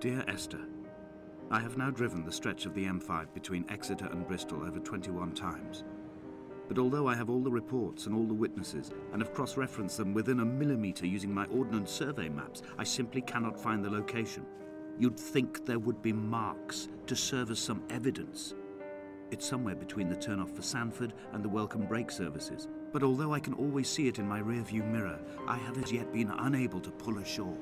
Dear Esther, I have now driven the stretch of the M5 between Exeter and Bristol over 21 times. But although I have all the reports and all the witnesses, and have cross-referenced them within a millimetre using my Ordnance Survey maps, I simply cannot find the location. You'd think there would be marks to serve as some evidence. It's somewhere between the turn-off for Sanford and the welcome brake services. But although I can always see it in my rear-view mirror, I have as yet been unable to pull ashore.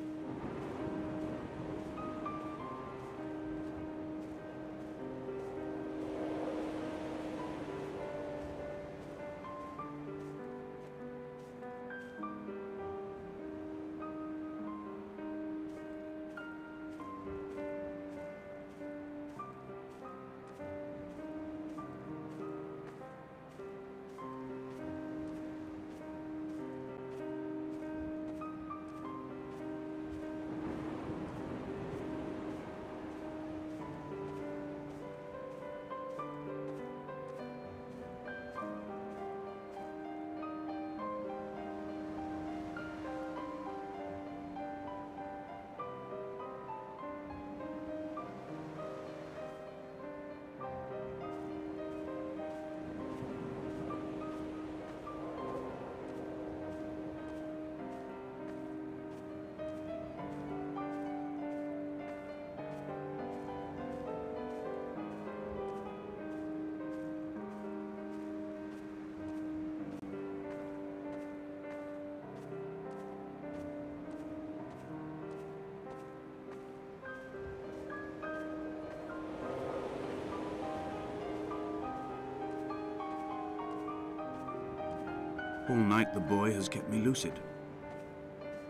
All night the boy has kept me lucid.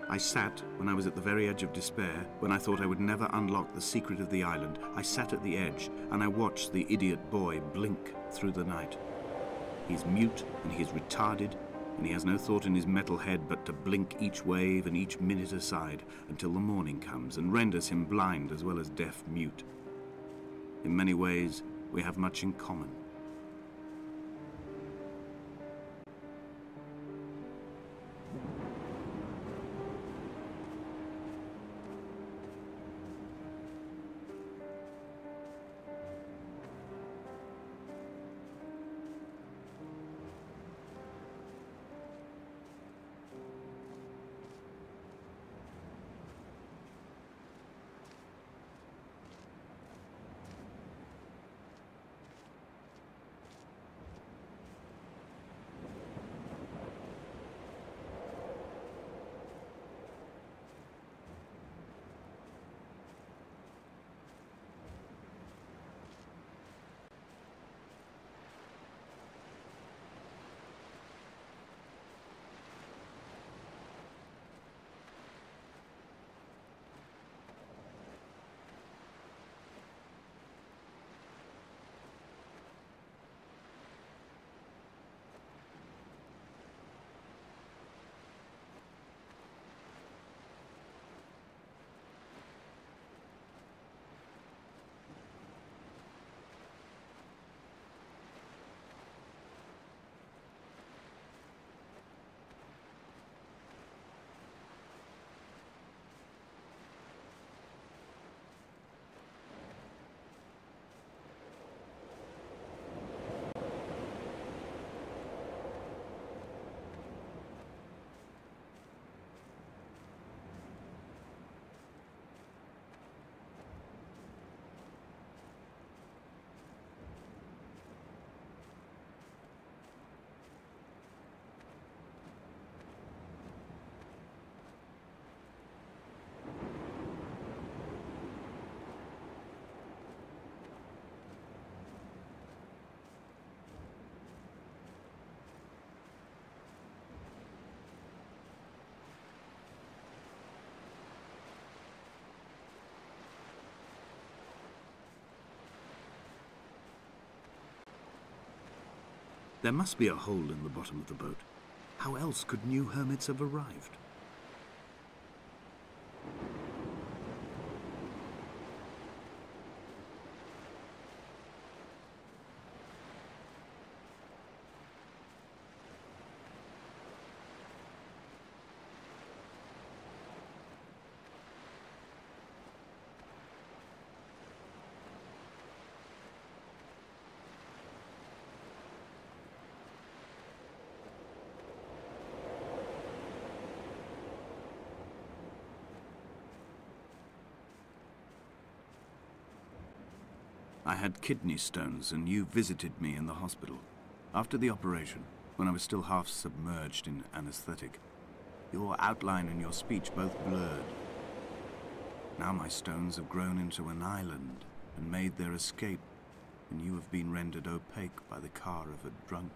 I sat when I was at the very edge of despair, when I thought I would never unlock the secret of the island. I sat at the edge and I watched the idiot boy blink through the night. He's mute and he's retarded, and he has no thought in his metal head but to blink each wave and each minute aside until the morning comes and renders him blind as well as deaf-mute. In many ways, we have much in common. There must be a hole in the bottom of the boat. How else could new hermits have arrived? I had kidney stones, and you visited me in the hospital. After the operation, when I was still half submerged in anesthetic, your outline and your speech both blurred. Now my stones have grown into an island and made their escape, and you have been rendered opaque by the car of a drunk.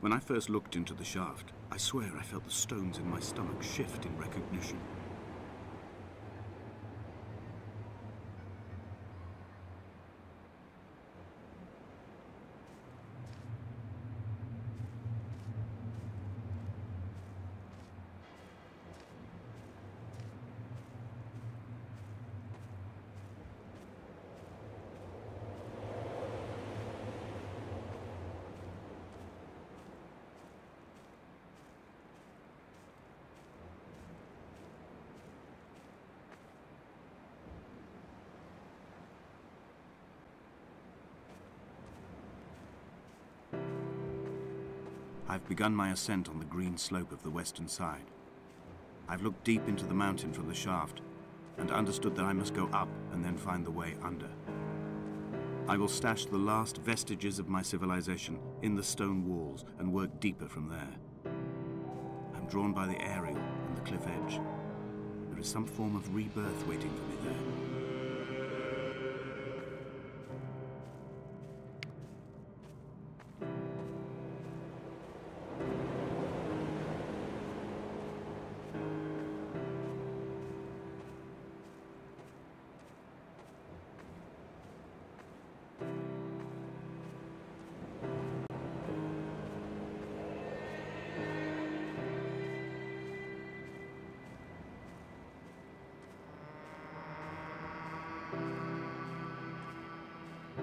When I first looked into the shaft, I swear I felt the stones in my stomach shift in recognition. I've begun my ascent on the green slope of the western side. I've looked deep into the mountain from the shaft and understood that I must go up and then find the way under. I will stash the last vestiges of my civilization in the stone walls and work deeper from there. I'm drawn by the aerial and the cliff edge. There is some form of rebirth waiting for me there.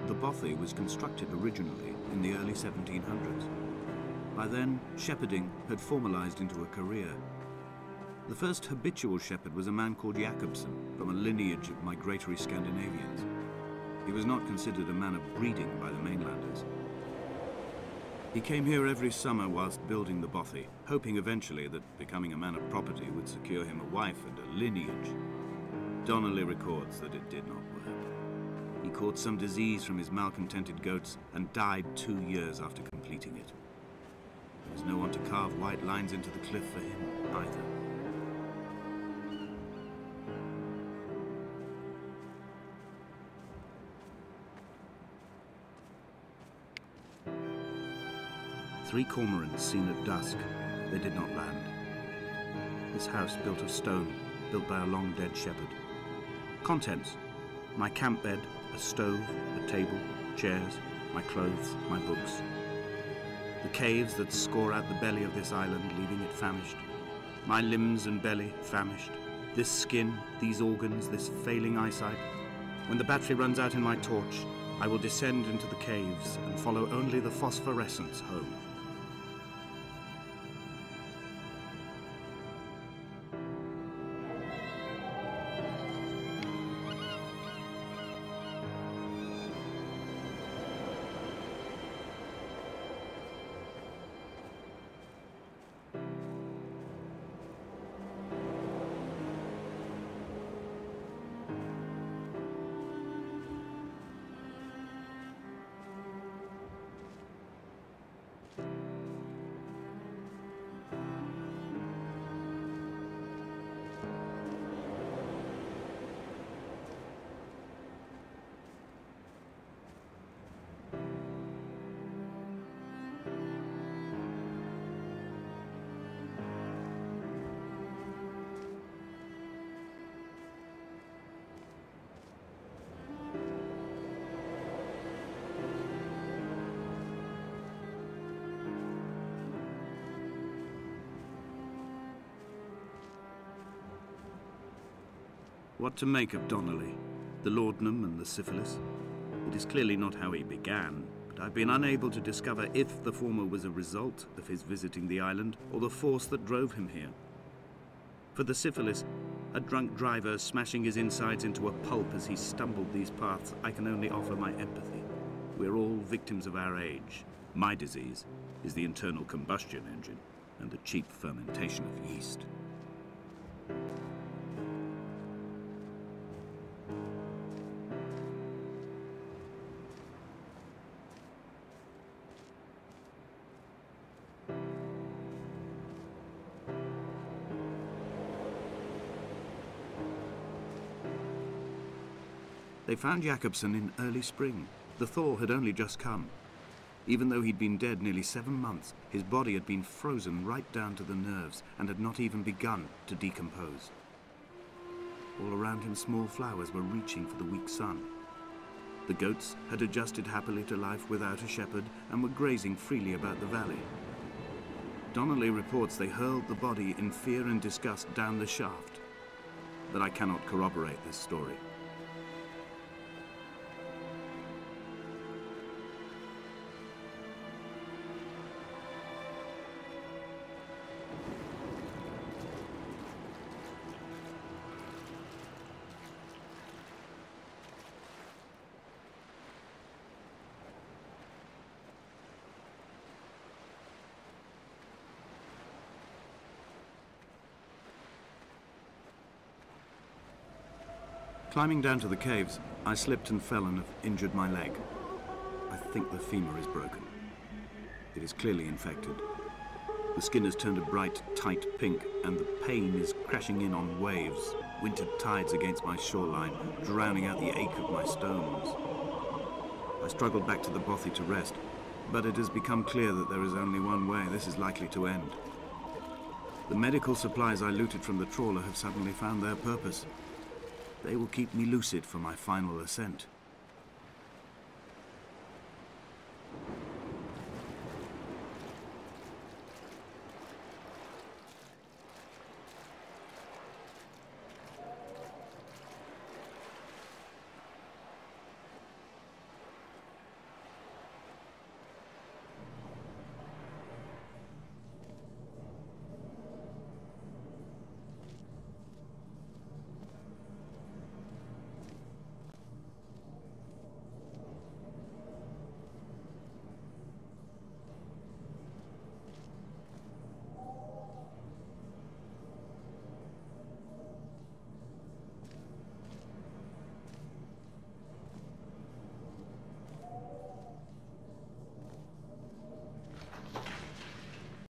The bothy was constructed originally in the early 1700s. By then, shepherding had formalized into a career. The first habitual shepherd was a man called Jacobsen, from a lineage of migratory Scandinavians. He was not considered a man of breeding by the mainlanders. He came here every summer whilst building the bothy, hoping eventually that becoming a man of property would secure him a wife and a lineage. Donnelly records that it did not work. He caught some disease from his malcontented goats and died 2 years after completing it. There was no one to carve white lines into the cliff for him either. Three cormorants seen at dusk. They did not land. This house built of stone, built by a long-dead shepherd. Contents: my camp bed, a stove, a table, chairs, my clothes, my books. The caves that score out the belly of this island, leaving it famished. My limbs and belly famished. This skin, these organs, this failing eyesight. When the battery runs out in my torch, I will descend into the caves and follow only the phosphorescence home. What to make of Donnelly, the laudanum and the syphilis? It is clearly not how he began, but I've been unable to discover if the former was a result of his visiting the island or the force that drove him here. For the syphilis, A drunk driver smashing his insides into a pulp as he stumbled these paths, I can only offer my empathy. We're all victims of our age. My disease is the internal combustion engine and the cheap fermentation of yeast. They found Jakobsen in early spring. The thaw had only just come. Even though he'd been dead nearly 7 months, his body had been frozen right down to the nerves and had not even begun to decompose. All around him, small flowers were reaching for the weak sun. The goats had adjusted happily to life without a shepherd and were grazing freely about the valley. Donnelly reports they hurled the body in fear and disgust down the shaft, but I cannot corroborate this story. Climbing down to the caves, I slipped and fell and have injured my leg. I think the femur is broken. It is clearly infected. The skin has turned a bright, tight pink, and the pain is crashing in on waves, winter tides against my shoreline, drowning out the ache of my stones. I struggled back to the bothy to rest, but it has become clear that there is only one way this is likely to end. The medical supplies I looted from the trawler have suddenly found their purpose. They will keep me lucid for my final ascent.